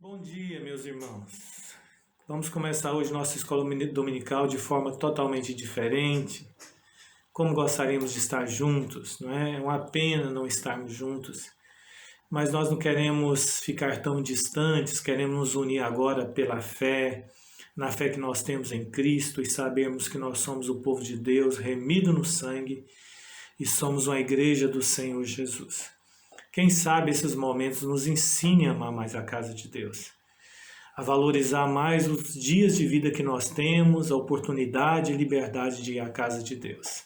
Bom dia, meus irmãos. Vamos começar hoje nossa escola dominical de forma totalmente diferente. Como gostaríamos de estar juntos, não é? É uma pena não estarmos juntos, mas nós não queremos ficar tão distantes, queremos nos unir agora pela fé, na fé que nós temos em Cristo e sabermos que nós somos o povo de Deus, remido no sangue e somos uma igreja do Senhor Jesus. Quem sabe esses momentos nos ensinem a amar mais a casa de Deus, a valorizar mais os dias de vida que nós temos, a oportunidade e liberdade de ir à casa de Deus.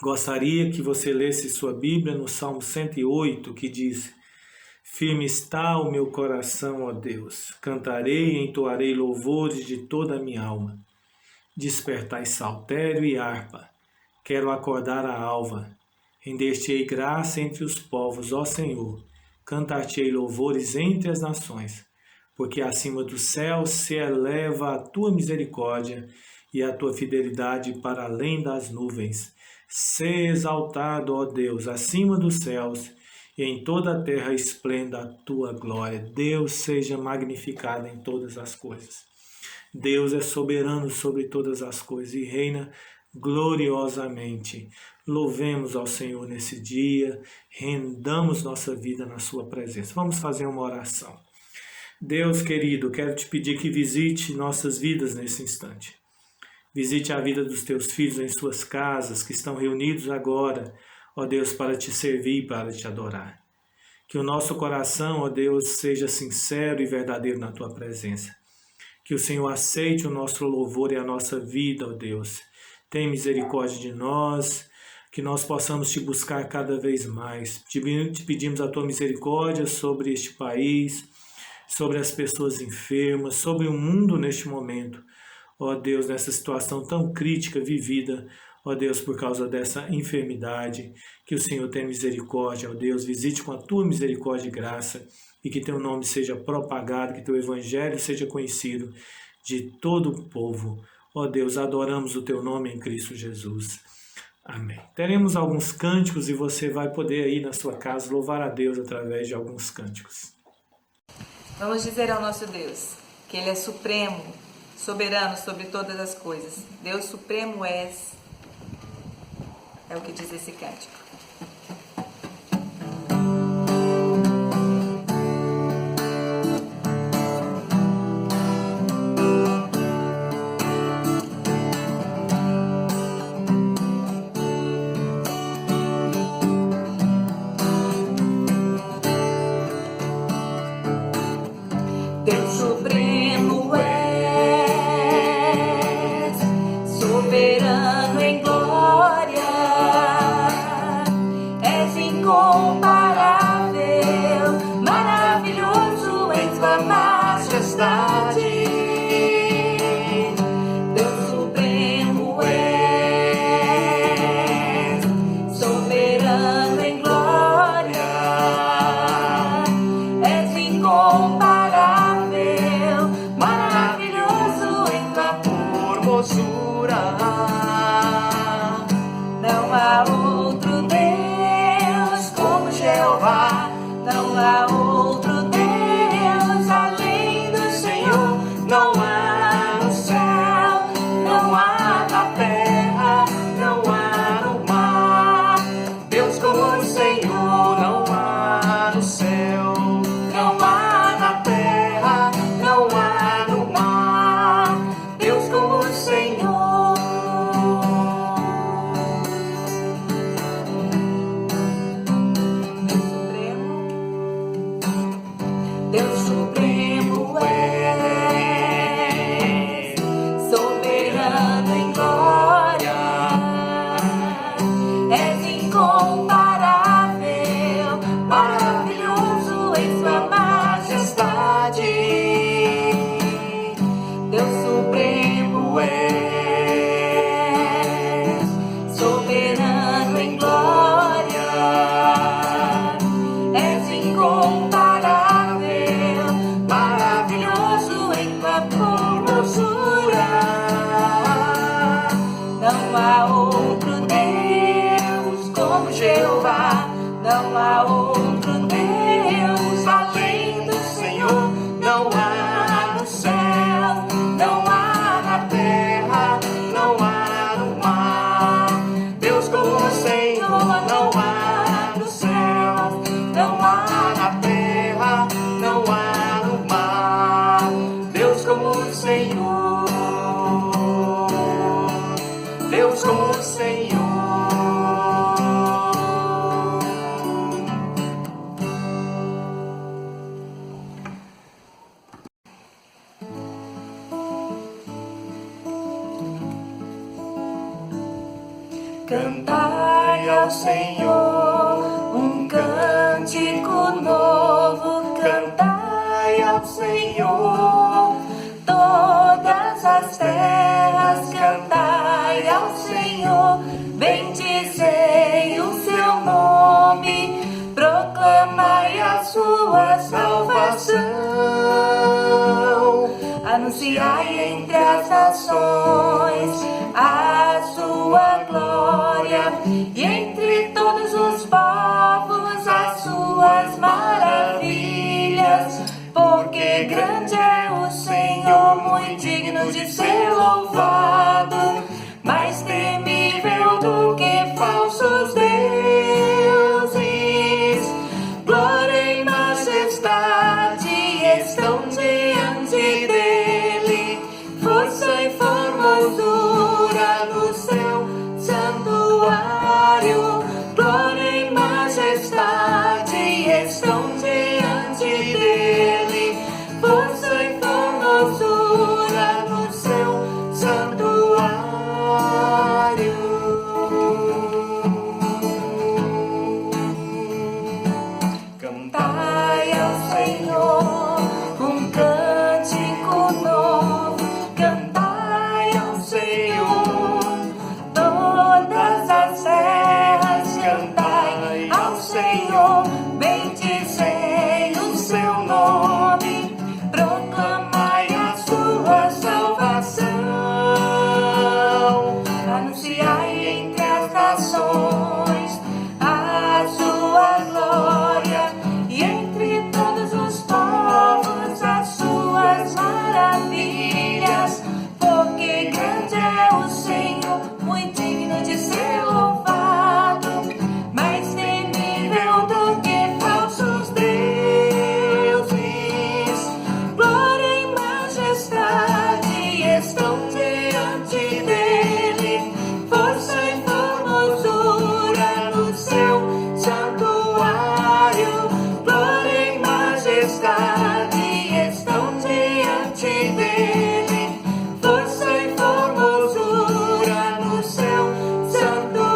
Gostaria que você lesse sua Bíblia no Salmo 108, que diz: Firme está o meu coração, ó Deus, cantarei e entoarei louvores de toda a minha alma. Despertai saltério e harpa, quero acordar a alva. Render-te-ei graça entre os povos, ó Senhor, cantar-te-ei louvores entre as nações, porque acima dos céus se eleva a tua misericórdia e a tua fidelidade para além das nuvens. Sê exaltado, ó Deus, acima dos céus, e em toda a terra esplenda a tua glória. Deus seja magnificado em todas as coisas. Deus é soberano sobre todas as coisas e reina gloriosamente. Louvemos ao Senhor nesse dia, rendamos nossa vida na sua presença. Vamos fazer uma oração. Deus querido, quero te pedir que visite nossas vidas nesse instante. Visite a vida dos teus filhos em suas casas, que estão reunidos agora, ó Deus, para te servir e para te adorar. Que o nosso coração, ó Deus, seja sincero e verdadeiro na tua presença. Que o Senhor aceite o nosso louvor e a nossa vida, ó Deus. Tem misericórdia de nós, que nós possamos te buscar cada vez mais. Te pedimos a tua misericórdia sobre este país, sobre as pessoas enfermas, sobre o mundo neste momento. Ó Deus, nessa situação tão crítica vivida, ó Deus, por causa dessa enfermidade, que o Senhor tenha misericórdia, ó Deus, visite com a tua misericórdia e graça, e que teu nome seja propagado, que teu evangelho seja conhecido de todo o povo. Ó Deus, adoramos o teu nome em Cristo Jesus. Amém. Teremos alguns cânticos e você vai poder aí na sua casa louvar a Deus através de alguns cânticos. Vamos dizer ao nosso Deus que Ele é supremo, soberano sobre todas as coisas. Deus supremo és, é o que diz esse cântico. Deus supremo és, soberano em glória, és incomparável, maravilhoso em tua majestade. Deus supremo és, soberano em glória, és incomparável, não há outro Deus como Jeová. Cantai ao Senhor um cântico novo, cantai ao Senhor todas as terras, cantai ao Senhor, bendizei o seu nome, proclamai a sua salvação, anunciai entre as nações a sua glória, e entre todos os povos as suas maravilhas, porque grande é o Senhor, muito digno de ser louvado, mais temível do que falsos deuses. Glória e majestade estão diante dele, força e formosura no seu santuário. Glória e majestade estão diante dele, força e formosura no seu santuário. Cantai ao Senhor um cântico novo, cantai ao Senhor todas as terras, cantai ao Senhor, bendizei o seu nome, proclamai a sua salvação, anunciai entre as nações a sua glória, e entre todos os povos as suas maravilhas, porque grande é o Senhor, muito digno de ser louvado, mais temível do que falsos deuses. Glória e majestade estão diante dele, força e formosura no seu santuário. Glória e majestade estão diante dele, força e formosura no seu santuário.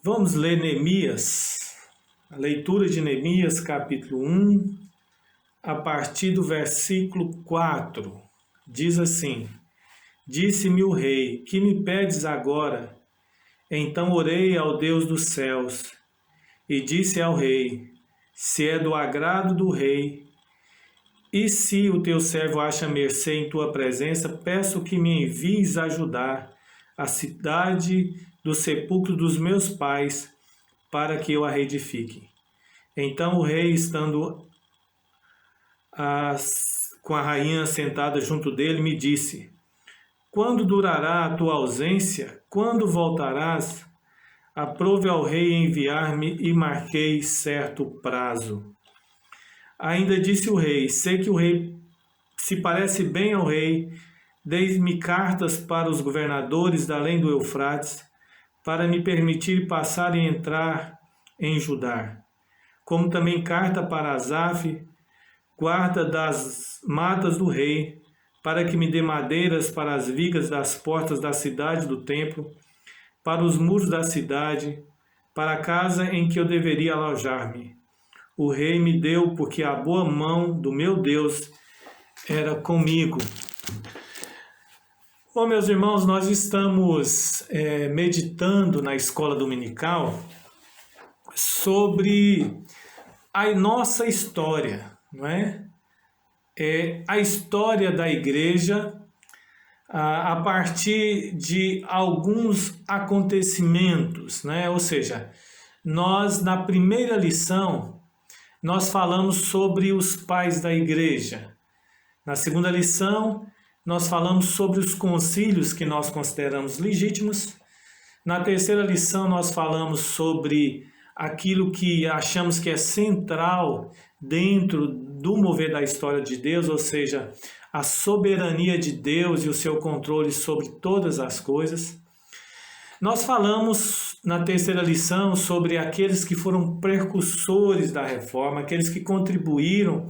Vamos ler Neemias, a leitura de Neemias, capítulo 1, a partir do versículo 4. Diz assim: Disse-me o rei, que me pedes agora? Então orei ao Deus dos céus, e disse ao rei, se é do agrado do rei, e se o teu servo acha mercê em tua presença, peço que me envies ajudar a cidade do sepulcro dos meus pais, para que eu a reedifique. Então o rei, estando com a rainha sentada junto dele, me disse: Quando durará a tua ausência? Quando voltarás? Aprove ao rei enviar-me e marquei certo prazo. Ainda disse o rei: sei que o rei se parece bem ao rei, dei-me cartas para os governadores da além do Eufrates, para me permitir passar e entrar em Judá, como também carta para Asaf, guarda das matas do rei, para que me dê madeiras para as vigas das portas da cidade do templo, para os muros da cidade, para a casa em que eu deveria alojar-me. O rei me deu, porque a boa mão do meu Deus era comigo. Bom, meus irmãos, nós estamos meditando na escola dominical sobre a nossa história, não é? A história da igreja a partir de alguns acontecimentos, né? Ou seja, nós na primeira lição nós falamos sobre os pais da igreja. Na segunda lição nós falamos sobre os concílios que nós consideramos legítimos. Na terceira lição nós falamos sobre aquilo que achamos que é central dentro do mover da história de Deus, ou seja, a soberania de Deus e o seu controle sobre todas as coisas. Nós falamos na terceira lição sobre aqueles que foram precursores da reforma, aqueles que contribuíram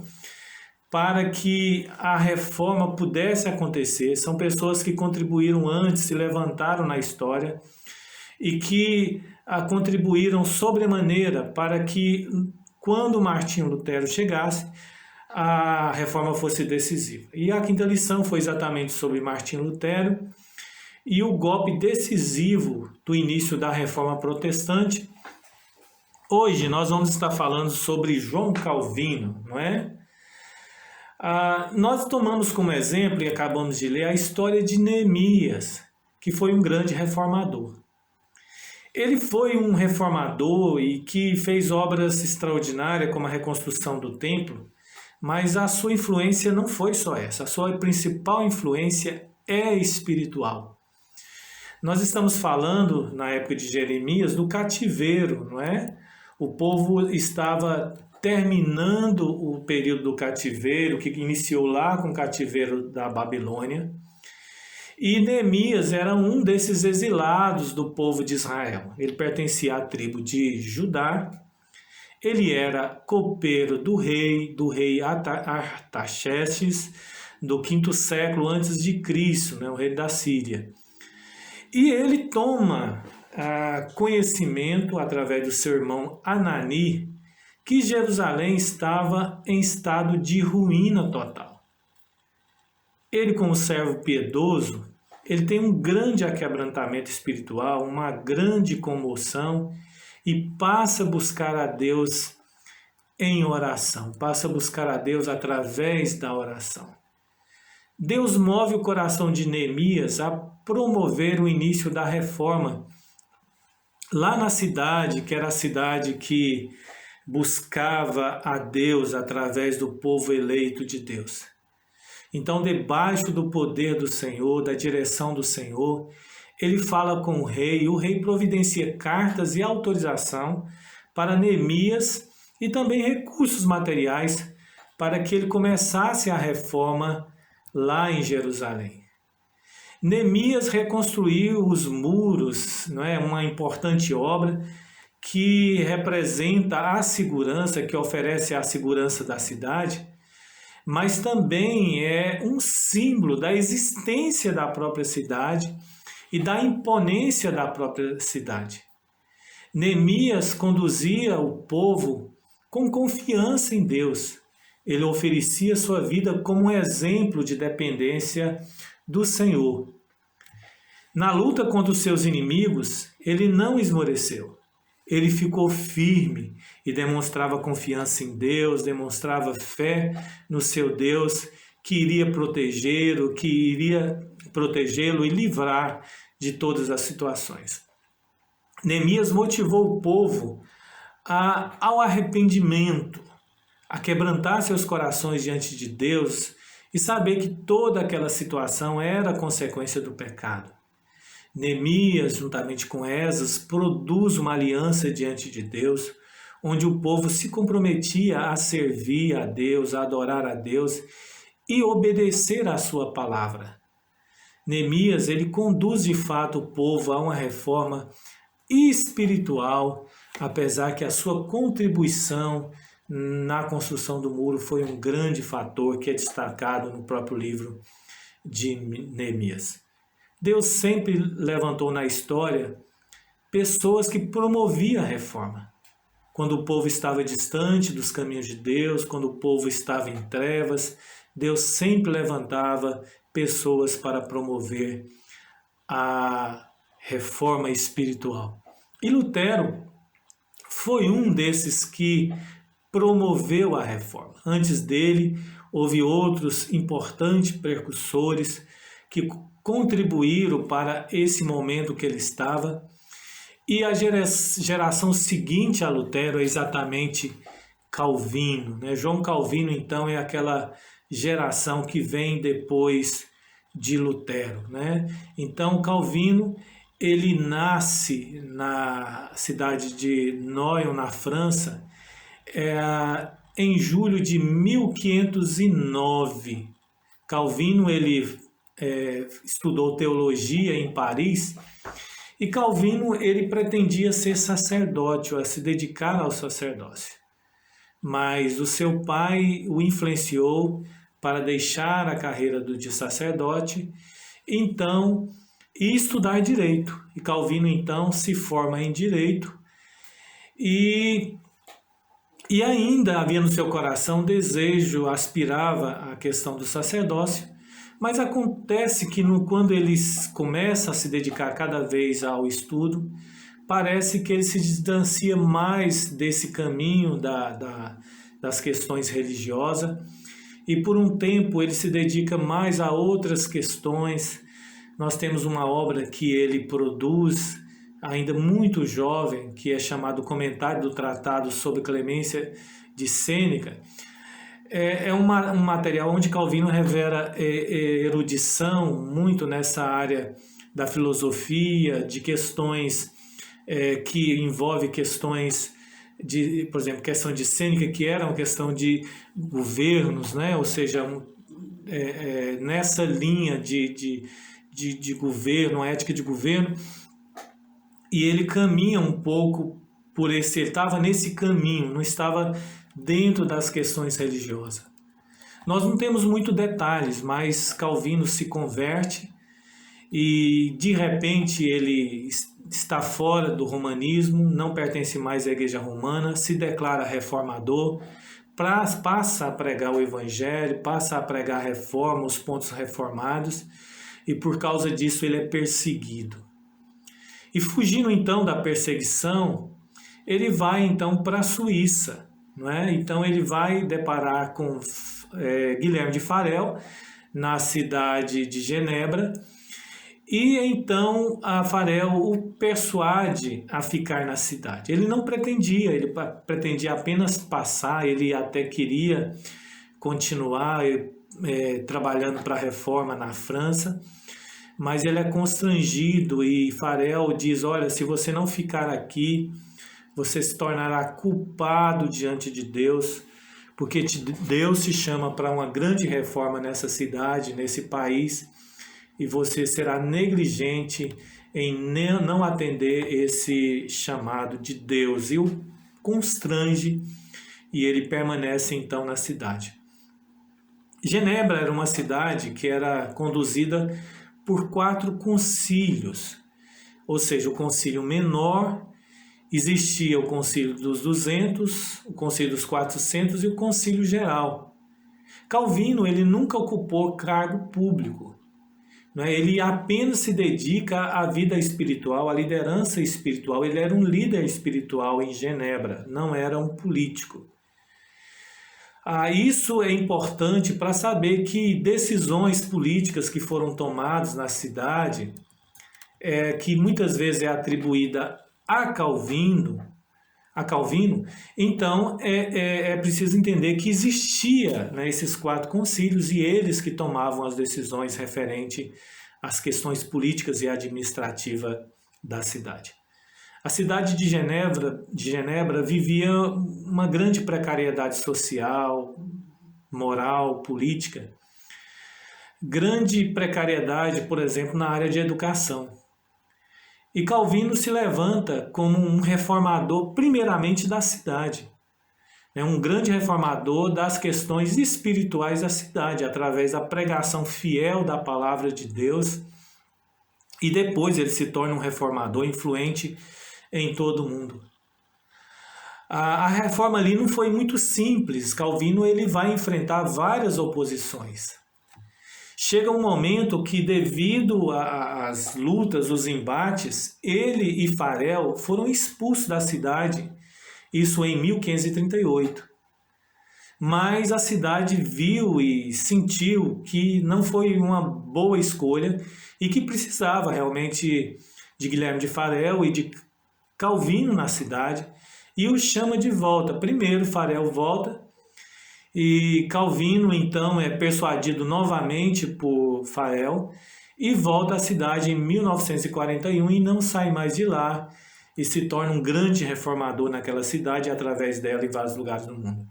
para que a reforma pudesse acontecer. São pessoas que contribuíram antes, se levantaram na história e que contribuíram sobremaneira para que, quando Martinho Lutero chegasse, a reforma fosse decisiva. E a quinta lição foi exatamente sobre Martinho Lutero e o golpe decisivo do início da reforma protestante. Hoje nós vamos estar falando sobre João Calvino, não é? Nós tomamos como exemplo, e acabamos de ler, a história de Neemias, que foi um grande reformador. Ele foi um reformador e que fez obras extraordinárias, como a reconstrução do templo, mas a sua influência não foi só essa. A sua principal influência é espiritual. Nós estamos falando, na época de Jeremias, do cativeiro, não é? O povo estava terminando o período do cativeiro, que iniciou lá com o cativeiro da Babilônia, e Neemias era um desses exilados do povo de Israel. Ele pertencia à tribo de Judá, ele era copeiro do rei Artaxerxes, do 5º século antes de Cristo, né, o rei da Síria. E ele toma conhecimento, através do seu irmão Anani, que Jerusalém estava em estado de ruína total. Ele, como servo piedoso, ele tem um grande aquebrantamento espiritual, uma grande comoção e passa a buscar a Deus em oração, passa a buscar a Deus através da oração. Deus move o coração de Neemias a promover o início da reforma lá na cidade, que era a cidade que buscava a Deus através do povo eleito de Deus. Então, debaixo do poder do Senhor, da direção do Senhor, ele fala com o rei providencia cartas e autorização para Neemias e também recursos materiais para que ele começasse a reforma lá em Jerusalém. Neemias reconstruiu os muros, não é? Uma importante obra que representa a segurança, que oferece a segurança da cidade, mas também é um símbolo da existência da própria cidade e da imponência da própria cidade. Neemias conduzia o povo com confiança em Deus. Ele oferecia sua vida como um exemplo de dependência do Senhor. Na luta contra os seus inimigos, ele não esmoreceu. Ele ficou firme e demonstrava confiança em Deus, demonstrava fé no seu Deus, que iria protegê-lo, e livrar de todas as situações. Neemias motivou o povo ao arrependimento, a quebrantar seus corações diante de Deus e saber que toda aquela situação era consequência do pecado. Neemias, juntamente com Esdras, produz uma aliança diante de Deus, onde o povo se comprometia a servir a Deus, a adorar a Deus e obedecer à sua palavra. Neemias, ele conduz de fato o povo a uma reforma espiritual, apesar que a sua contribuição na construção do muro foi um grande fator que é destacado no próprio livro de Neemias. Deus sempre levantou na história pessoas que promoviam a reforma. Quando o povo estava distante dos caminhos de Deus, quando o povo estava em trevas, Deus sempre levantava pessoas para promover a reforma espiritual. E Lutero foi um desses que promoveu a reforma. Antes dele, houve outros importantes precursores que contribuíram para esse momento que ele estava. E a geração seguinte a Lutero é exatamente Calvino, né? João Calvino, então, é aquela geração que vem depois de Lutero, né? Então, Calvino, ele nasce na cidade de Noyon, na França, em julho de 1509. Calvino, ele estudou teologia em Paris E Calvino, ele pretendia ser sacerdote, ou a se dedicar ao sacerdócio. Mas o seu pai o influenciou para deixar a carreira de sacerdote, então, e estudar direito. E Calvino, então, se forma em direito e ainda havia no seu coração desejo, aspirava à questão do sacerdócio, mas acontece que quando ele começa a se dedicar cada vez ao estudo, parece que ele se distancia mais desse caminho das questões religiosas e por um tempo ele se dedica mais a outras questões. Nós temos uma obra que ele produz ainda muito jovem, que é chamado Comentário do Tratado sobre Clemência de Sêneca. É um material onde Calvino revela erudição muito nessa área da filosofia, de questões que envolve questões de, por exemplo, questão de Sêneca, que era uma questão de governos, né? Ou seja, nessa linha de governo, ética de governo, e ele caminha um pouco por ele estava nesse caminho, não estava dentro das questões religiosas. Nós não temos muitos detalhes, mas Calvino se converte e de repente ele está fora do romanismo, não pertence mais à Igreja Romana, se declara reformador, passa a pregar o Evangelho, passa a pregar a reforma, os pontos reformados, e por causa disso ele é perseguido. E fugindo então da perseguição, ele vai então para a Suíça, não é? Então ele vai deparar com Guilherme de Farel na cidade de Genebra, e então a Farel o persuade a ficar na cidade. Ele não pretendia, ele pretendia apenas passar, ele até queria continuar trabalhando para a reforma na França, mas ele é constrangido e Farel diz, olha, se você não ficar aqui, você se tornará culpado diante de Deus, porque Deus te chama para uma grande reforma nessa cidade, nesse país, e você será negligente em não atender esse chamado de Deus. E o constrange, e ele permanece então na cidade. Genebra era uma cidade que era conduzida por 4 concílios, ou seja, o concílio menor, existia o concílio dos 200, o concílio dos 400 e o concílio geral. Calvino, ele nunca ocupou cargo público, ele apenas se dedica à vida espiritual, à liderança espiritual. Ele era um líder espiritual em Genebra, não era um político. Isso é importante para saber que decisões políticas que foram tomadas na cidade, que muitas vezes é atribuída a Calvino, então é preciso entender que existia, né, esses 4 concílios e eles que tomavam as decisões referentes às questões políticas e administrativas da cidade. A cidade de Genebra vivia uma grande precariedade social, moral, política. Grande precariedade, por exemplo, na área de educação. E Calvino se levanta como um reformador, primeiramente da cidade. Um grande reformador das questões espirituais da cidade, através da pregação fiel da palavra de Deus. E depois ele se torna um reformador influente em todo o mundo. A reforma ali não foi muito simples. Calvino ele vai enfrentar várias oposições. Chega um momento que, devido às lutas, os embates, ele e Farel foram expulsos da cidade, isso em 1538. Mas a cidade viu e sentiu que não foi uma boa escolha e que precisava realmente de Guilherme de Farel e de Calvino na cidade, e o chama de volta. Primeiro Farel volta, e Calvino, então, é persuadido novamente por Farel e volta à cidade em 1941 e não sai mais de lá e se torna um grande reformador naquela cidade e através dela em vários lugares do mundo.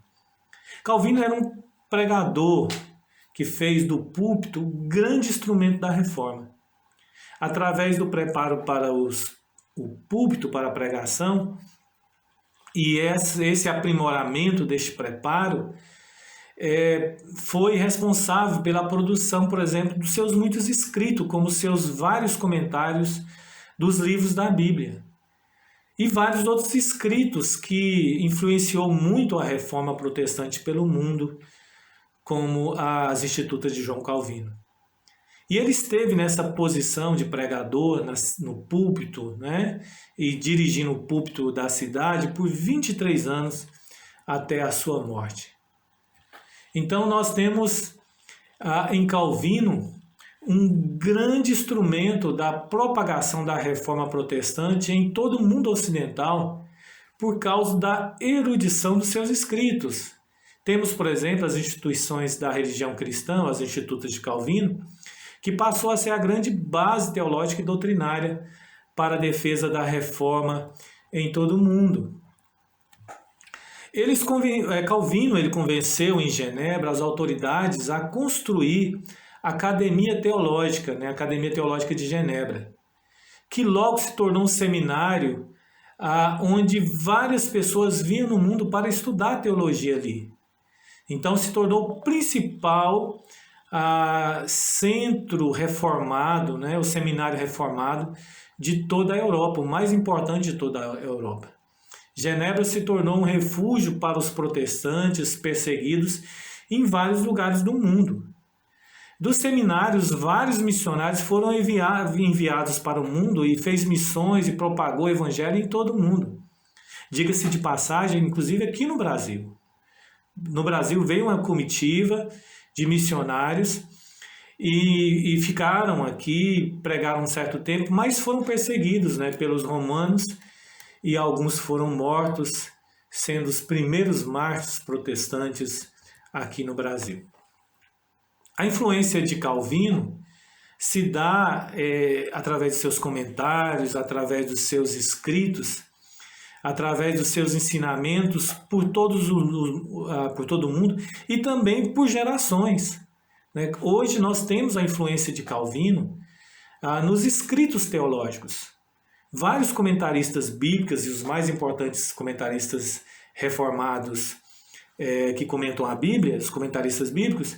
Calvino era um pregador que fez do púlpito um grande instrumento da reforma. Através do preparo para os o púlpito para a pregação, e esse aprimoramento deste preparo foi responsável pela produção, por exemplo, dos seus muitos escritos, como seus vários comentários dos livros da Bíblia. E vários outros escritos que influenciou muito a reforma protestante pelo mundo, como as Institutas de João Calvino. E ele esteve nessa posição de pregador no púlpito, né, e dirigindo o púlpito da cidade por 23 anos até a sua morte. Então nós temos em Calvino um grande instrumento da propagação da reforma protestante em todo o mundo ocidental por causa da erudição dos seus escritos. Temos, por exemplo, as instituições da religião cristã, as Institutas de Calvino, que passou a ser a grande base teológica e doutrinária para a defesa da reforma em todo o mundo. Calvino ele convenceu em Genebra as autoridades a construir a Academia Teológica, né, a Academia Teológica de Genebra, que logo se tornou um seminário onde várias pessoas vinham no mundo para estudar teologia ali. Então se tornou o principal centro reformado, né, o seminário reformado de toda a Europa, o mais importante de toda a Europa. Genebra se tornou um refúgio para os protestantes perseguidos em vários lugares do mundo. Dos seminários, vários missionários foram enviados para o mundo e fez missões e propagou o evangelho em todo o mundo. Diga-se de passagem, inclusive aqui no Brasil. No Brasil veio uma comitiva de missionários e ficaram aqui, pregaram um certo tempo, mas foram perseguidos, né, pelos romanos, e alguns foram mortos, sendo os primeiros mártires protestantes aqui no Brasil. A influência de Calvino se dá através de seus comentários, através dos seus escritos, através dos seus ensinamentos por todo o mundo e também por gerações. Né? Hoje nós temos a influência de Calvino nos escritos teológicos. Vários comentaristas bíblicos e os mais importantes comentaristas reformados que comentam a Bíblia, os comentaristas bíblicos,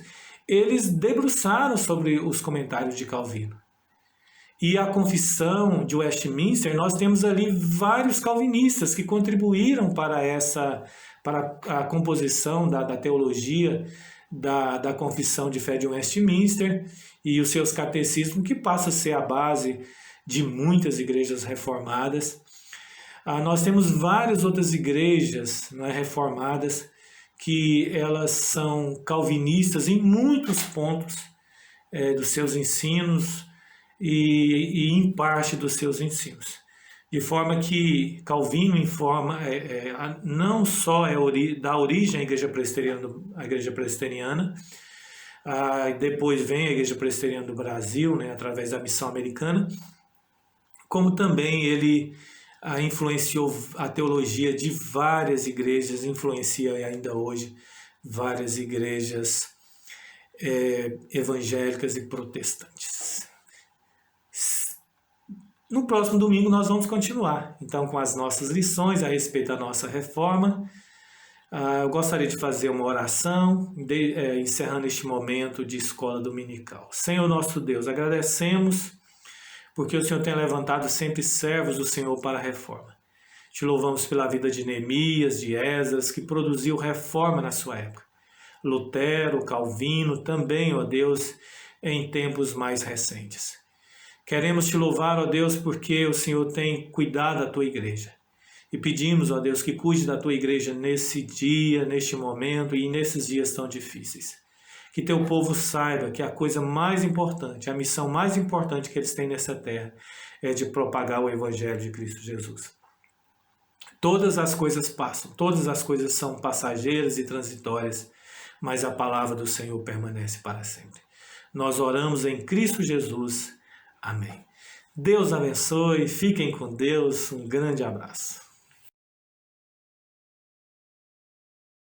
eles debruçaram sobre os comentários de Calvino. E a Confissão de Westminster, nós temos ali vários calvinistas que contribuíram para a composição da teologia da Confissão de Fé de Westminster e os seus catecismos, que passa a ser a base de muitas igrejas reformadas. Nós temos várias outras igrejas, né, reformadas, que elas são calvinistas em muitos pontos dos seus ensinos e em parte dos seus ensinos. De forma que Calvino não só dá origem à Igreja Presbiteriana, depois vem a Igreja Presbiteriana do Brasil, né, através da missão americana, como também ele influenciou a teologia de várias igrejas, influencia ainda hoje várias igrejas evangélicas e protestantes. No próximo domingo nós vamos continuar, então, com as nossas lições a respeito da nossa reforma. Eu gostaria de fazer uma oração, encerrando este momento de escola dominical. Senhor nosso Deus, agradecemos porque o Senhor tem levantado sempre servos do Senhor para a reforma. Te louvamos pela vida de Neemias, de Esdras, que produziu reforma na sua época. Lutero, Calvino, também, ó Deus, em tempos mais recentes. Queremos te louvar, ó Deus, porque o Senhor tem cuidado da tua igreja. E pedimos, ó Deus, que cuide da tua igreja nesse dia, neste momento e nesses dias tão difíceis. Que teu povo saiba que a coisa mais importante, a missão mais importante que eles têm nessa terra é de propagar o Evangelho de Cristo Jesus. Todas as coisas passam, todas as coisas são passageiras e transitórias, mas a palavra do Senhor permanece para sempre. Nós oramos em Cristo Jesus. Amém. Deus abençoe, fiquem com Deus, um grande abraço.